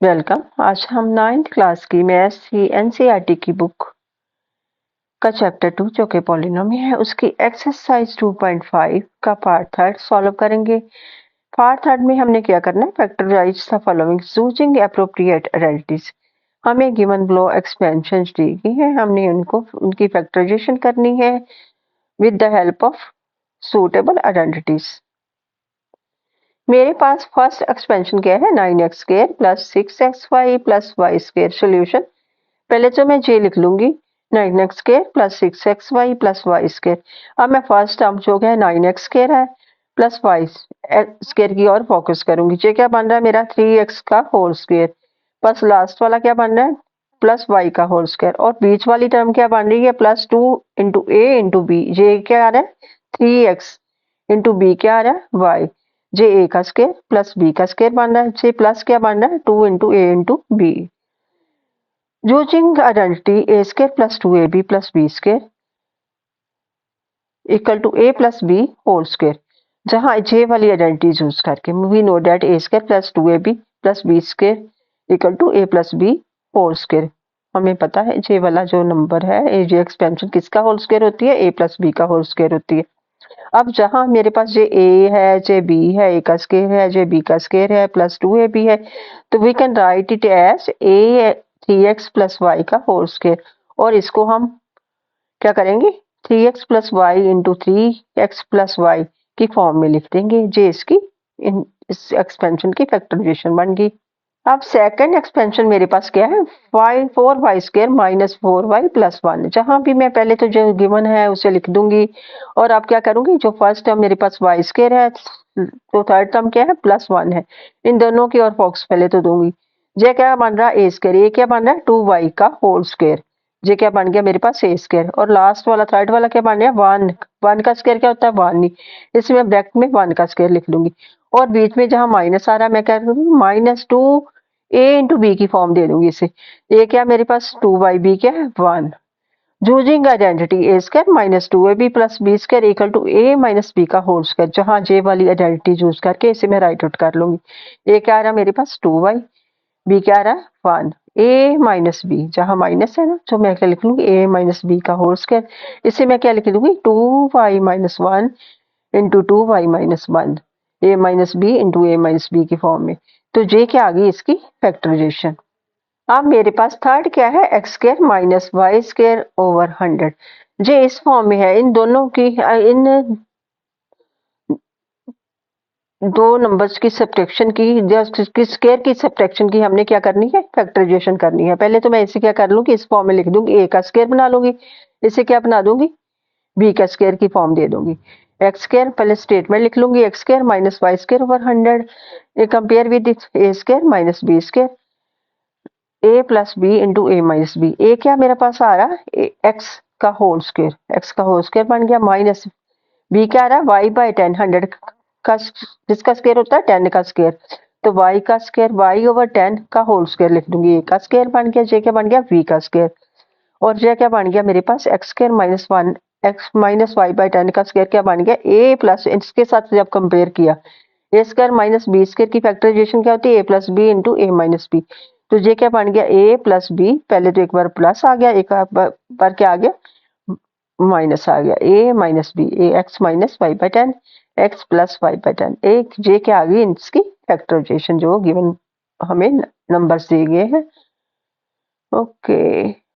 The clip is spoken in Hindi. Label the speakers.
Speaker 1: वेलकम। आज हम 9th क्लास की मैथ्स की एनसीईआरटी की बुक का चैप्टर 2 जो कि पॉलिनोमी है उसकी एक्सरसाइज 2.5 का पार्ट थर्ड सॉल्व करेंगे। पार्ट थर्ड में हमने क्या करना है, factorise the following using appropriate identities. हमें गिवन ब्लो एक्सपेंशन दी गई है, हमने उनकी फैक्टराइजेशन करनी है with the help of suitable identities. मेरे पास फर्स्ट एक्सपेंशन क्या है, 9x square plus 6xy plus Y square. Solution पहले तो मैं जे लिख लूंगी, 9x square plus 6xy plus Y square. अब मैं फर्स्ट टर्म जो है 9x स्क्वायर है प्लस वाई स्क्वायर की ओर फोकस करूंगी। जे क्या बन रहा है मेरा 3x का होल स्क्वायर प्लस लास्ट वाला क्या बन रहा है प्लस वाई का होल स्क्वायर, और बीच वाली टर्म क्या बन रही है plus 2 into A into B. जे क्या आ रहा है 3x इंटू बी क्या आ रहा है वाई। जे ए का स्क्वायर प्लस बी का स्क्वायर बन रहा है, जे प्लस क्या बन रहा है 2 into A into B. Using identity A square plus 2ab plus B square equal to A plus B whole square, जहां जे वाली आइडेंटिटी यूज करके we know that A square plus 2ab plus B square equal to A plus B whole square. हमें पता है जे वाला जो नंबर है ए जे एक्सपेंशन किसका होल स्क्वायर होती है, ए प्लस बी का होल स्क्वायर होती है। अब जहां मेरे पास जे ए है, जे बी है, ए का स्क्वायर है, जे बी का स्क्वायर है प्लस 2ab है, तो we can write it as a 3x plus Y का होल स्क्वायर। और इसको हम क्या करेंगे 3x plus Y into 3x plus Y की फॉर्म में लिख देंगे। जे इसकी इस एक्सपेंशन की फैक्टराइजेशन बन गई। अब सेकंड एक्सपेंशन मेरे पास क्या है, 4y square minus 4y plus 1। जहां भी मैं पहले तो जो गिवन है उसे लिख दूंगी, और अब क्या करूंगी, जो फर्स्ट टर्म मेरे पास y स्क्वायर है तो थर्ड टर्म क्या है प्लस 1 है, इन दोनों की और फॉक्स पहले तो दूंगी। जे क्या बन रहा है ए स्क्वायर, ये क्या बन रहा है 2y का होल स्क्वायर। जे क्या बन गया मेरे पास ए स्क्वायर, और लास्ट वाला थर्ड वाला क्या बन गया 1। 1 का स्क्वायर क्या होता है 1 ही, इसमें ब्रैकेट में 1 का स्क्वायर लिख लूंगी। और बीच में जहां माइनस आ रहा है मैं क्या करूंगी माइनस 2 ए इंटू बी की फॉर्म दे दूंगी इसे। ए क्या मेरे पास 2y, बी क्या है 1। Using identity A square minus 2ab plus B square equal to A minus B का होल स्क्वायर, जहां जे वाली आइडेंटिटी यूज करके इसे मैं राइट आउट कर लूंगी। ए क्या आ रहा है मेरे पास 2y, बी क्या आ रहा है 1, ए माइनस बी, जहां माइनस है ना तो मैं क्या लिख लूंगी ए माइनस बी का होल स्क्वायर। इसे मैं क्या लिख लूंगी 2y minus 1 into 2y minus 1, A minus B into a minus B की फॉर्म में। तो जे क्या आ गई इसकी फैक्टराइजेशन। अब मेरे पास थर्ड क्या है X square minus Y square over 100। जे इस फॉर्म में है, इन दोनों की इन दो नंबर्स की सब्ट्रैक्शन की स्क्वायर की सब्ट्रैक्शन की हमने क्या करनी है फैक्टराइजेशन करनी है। पहले तो मैं इसे क्या कर लूंगी इस फॉर्म में लिख दूंगी, ए का स्क्वायर बना लूंगी, इसे क्या बना दूंगी बी का स्क्वायर की फॉर्म दे दूंगी। एक्स स्क्वायर पहले स्टेटमेंट लिख लूंगी, x square minus Y square over 100 a compare with a square minus b square a plus b into a minus b. ए क्या मेरे पास आ रहा है एक्स का होल स्क्वायर, एक्स का होल स्क्वायर बन गया, माइनस बी क्या आ रहा है वाई बाई 10, 100 का जिसका स्क्वायर होता है 10 का स्क्वायर, तो वाई का स्क्वायर वाई ओवर 10 का होल स्क्वायर लिख दूंगी। ए का स्क्वायर बन गया, जे क्या बन गया वी का स्क्वायर, और जे क्या बन गया मेरे पास x square minus 1 x minus y by 10 का स्क्वायर क्या बन गया ए प्लस, इसके साथ जब कंपेयर किया ए स्क्वायर माइनस बी स्क्वायर की फैक्टराइजेशन क्या होती है A plus b into a minus B. तो ये क्या बन गया ए प्लस बी, पहले तो एक बार प्लस आ गया, एक बार क्या आ गया माइनस आ गया, a minus b, a x minus y by 10 x plus y by 10। एक जे क्या आ गई इसकी फैक्टराइजेशन जो गिवन हमें नंबर्स दिए गए हैं। ओके।